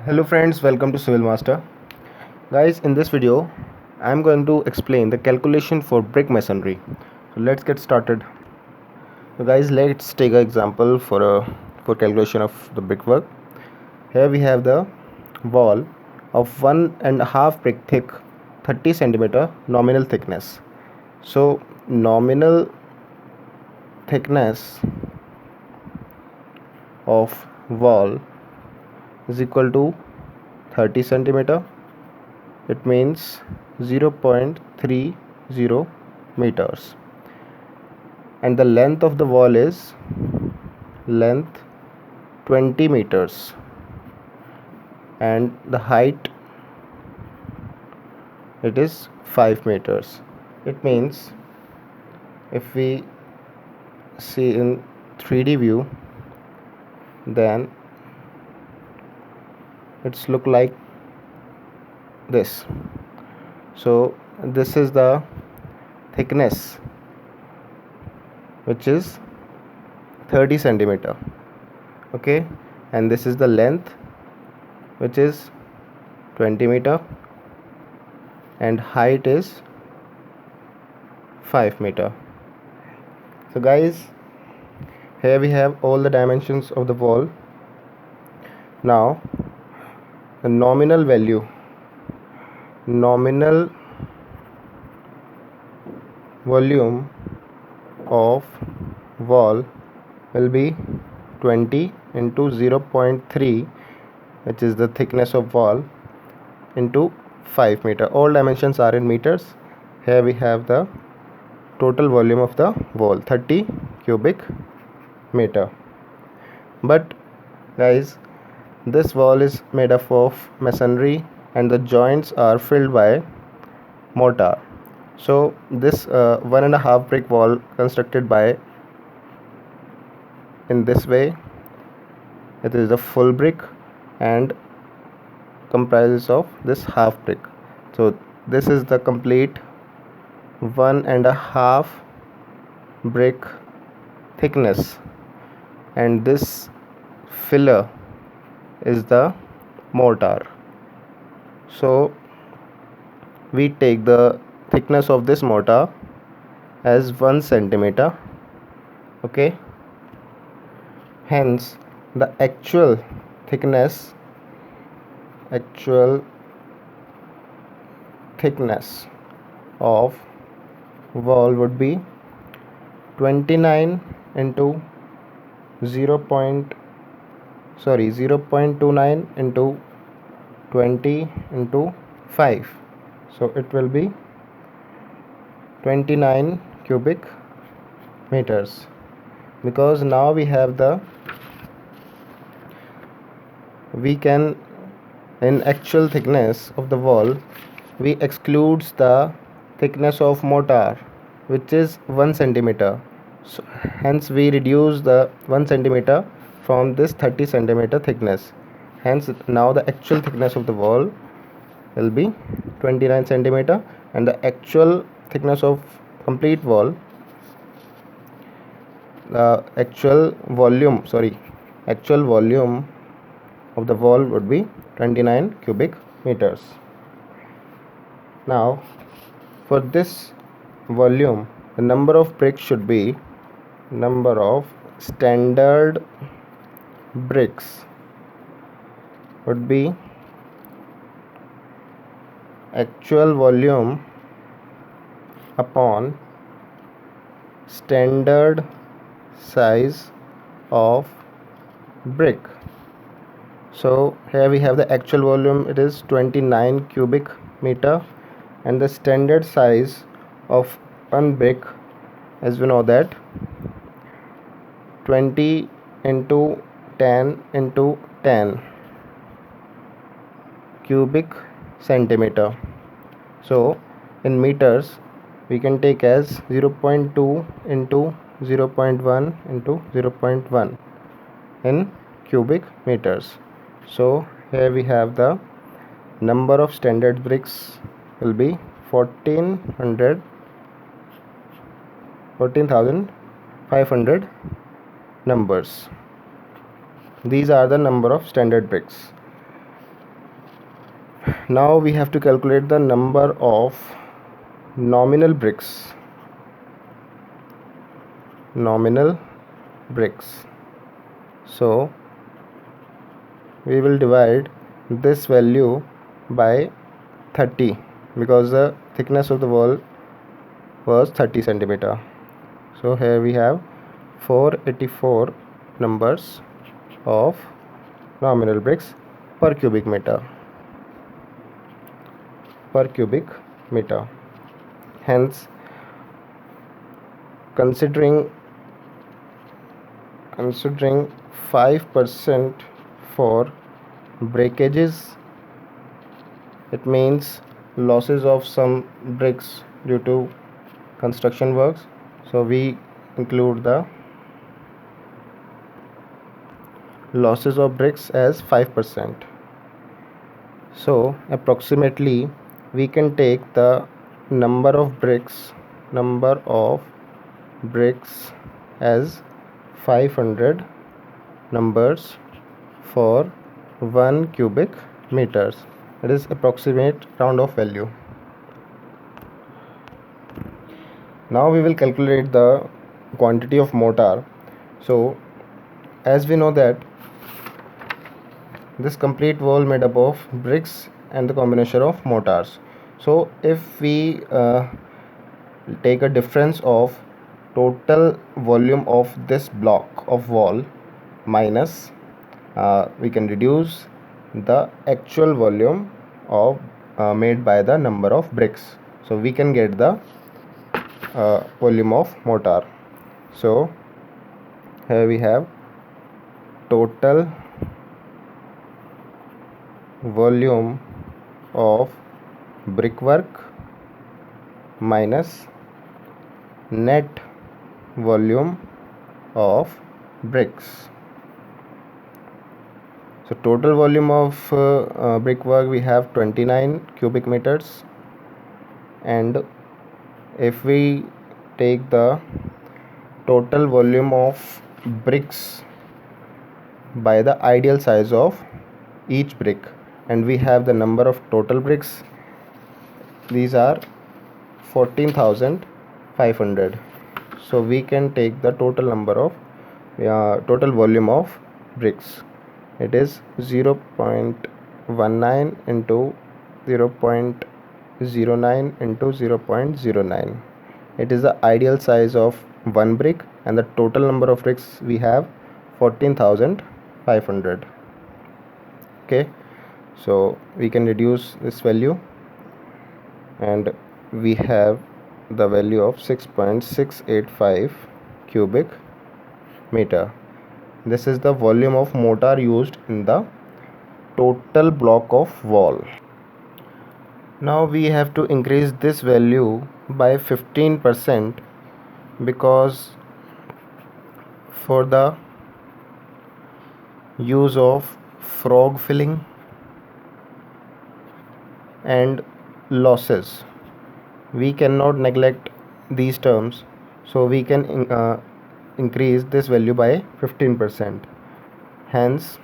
Hello friends, welcome to Civil Master. Guys, in this video, I am going to explain the calculation for brick masonry. So let's get started. So guys, let's take an example for calculation of the brickwork. Here we have the wall of 1.5 brick thick, 30 centimeter nominal thickness. So nominal thickness of wall is equal to 30 centimeter. It means 0.30 meters, and the length of the wall is length 20 meters, and the height it is 5 meters. It means if we see in 3D view, then it's look like this. So this is the thickness, which is 30 centimeter, okay, and this is the length, which is 20 meter, and height is 5 meter. So guys, here we have all the dimensions of the wall. Now the nominal volume of wall will be 20 into 0.3, which is the thickness of wall, into 5 meter. All dimensions are in meters. Here we have the total volume of the wall, 30 cubic meter. But guys, this wall is made up of masonry and the joints are filled by mortar. So this 1.5 brick wall constructed by in this way, it is the full brick and comprises of this half brick. So this is the complete 1.5 brick thickness, and this filler is the mortar. So we take the thickness of this mortar as 1 centimeter, okay. Hence the actual thickness of wall would be 29 into 0.29 into 20 into 5. So it will be 29 cubic meters, because now we can in actual thickness of the wall we excludes the thickness of mortar, which is 1 centimeter. So hence we reduce the 1 centimeter from this 30 centimeter thickness. Hence now the actual thickness of the wall will be 29 centimeter, and the actual thickness of complete wall, the actual volume of the wall would be 29 cubic meters. Now for this volume, the number of bricks should be number of standard bricks would be actual volume upon standard size of brick. So here we have the actual volume, it is 29 cubic meter, and the standard size of one brick, as we know that 20 into 10 into 10 cubic centimeter. So in meters we can take as 0.2 into 0.1 into 0.1 in cubic meters. So here we have the number of standard bricks will be 14,500 numbers. These are the number of standard bricks. Now we have to calculate the number of nominal bricks. So we will divide this value by 30 because the thickness of the wall was 30 centimeter. So here we have 484 numbers of nominal bricks per cubic meter. Hence, considering 5% for breakages, it means losses of some bricks due to construction works. So we include the losses of bricks as 5%. So approximately we can take the number of bricks as 500 numbers for 1 cubic meters. It is approximate round off value. Now we will calculate the quantity of mortar. So as we know that this complete wall made up of bricks and the combination of mortars. So if we take a difference of total volume of this block of wall minus we can reduce the actual volume of made by the number of bricks, so we can get the volume of mortar. So here we have total volume of brickwork minus net volume of bricks. So total volume of brickwork we have 29 cubic meters, and if we take the total volume of bricks by the ideal size of each brick, and we have the number of total bricks, these are 14,500. So we can take the total number of total volume of bricks. It is 0.19 into 0.09 into 0.09. It is the ideal size of one brick, and the total number of bricks we have 14,500. Okay, so we can reduce this value, and we have the value of 6.685 cubic meter. This is the volume of mortar used in the total block of wall. Now we have to increase this value by 15% because for the use of frog filling and losses, we cannot neglect these terms, so we can increase this value by 15%. Hence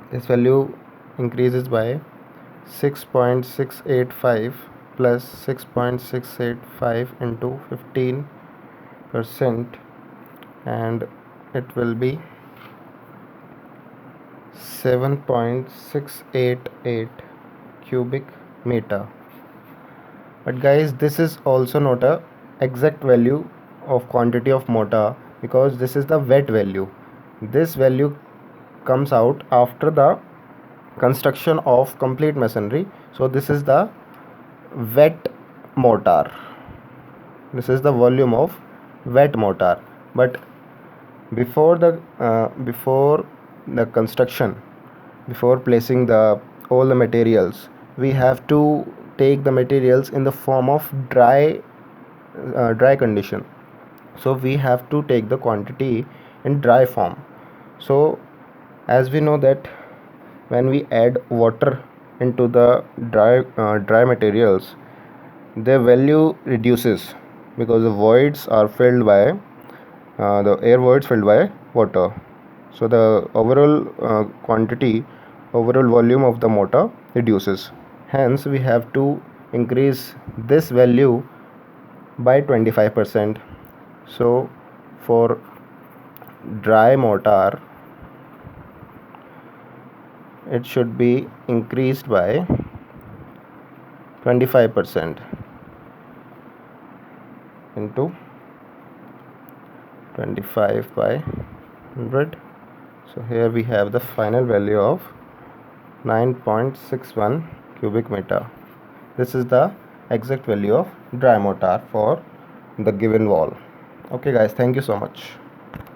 this value increases by 6.685 plus 6.685 into 15%, and it will be 7.688 cubic meter. But guys, this is also not a exact value of quantity of mortar, because this is the wet value. This value comes out after the construction of complete masonry. So this is the wet mortar. This is the volume of wet mortar. But before the construction, before placing all the materials, we have to take the materials in the form of dry condition. So we have to take the quantity in dry form. So as we know that when we add water into the dry materials, their value reduces because the voids are filled by the air voids filled by water. So the overall volume of the mortar reduces. hence we have to increase this value by 25%. So for dry mortar it should be increased by 25% into 25 by 100. So here we have the final value of 9.61 cubic meter. This is the exact value of dry mortar for the given wall. Okay guys, thank you so much.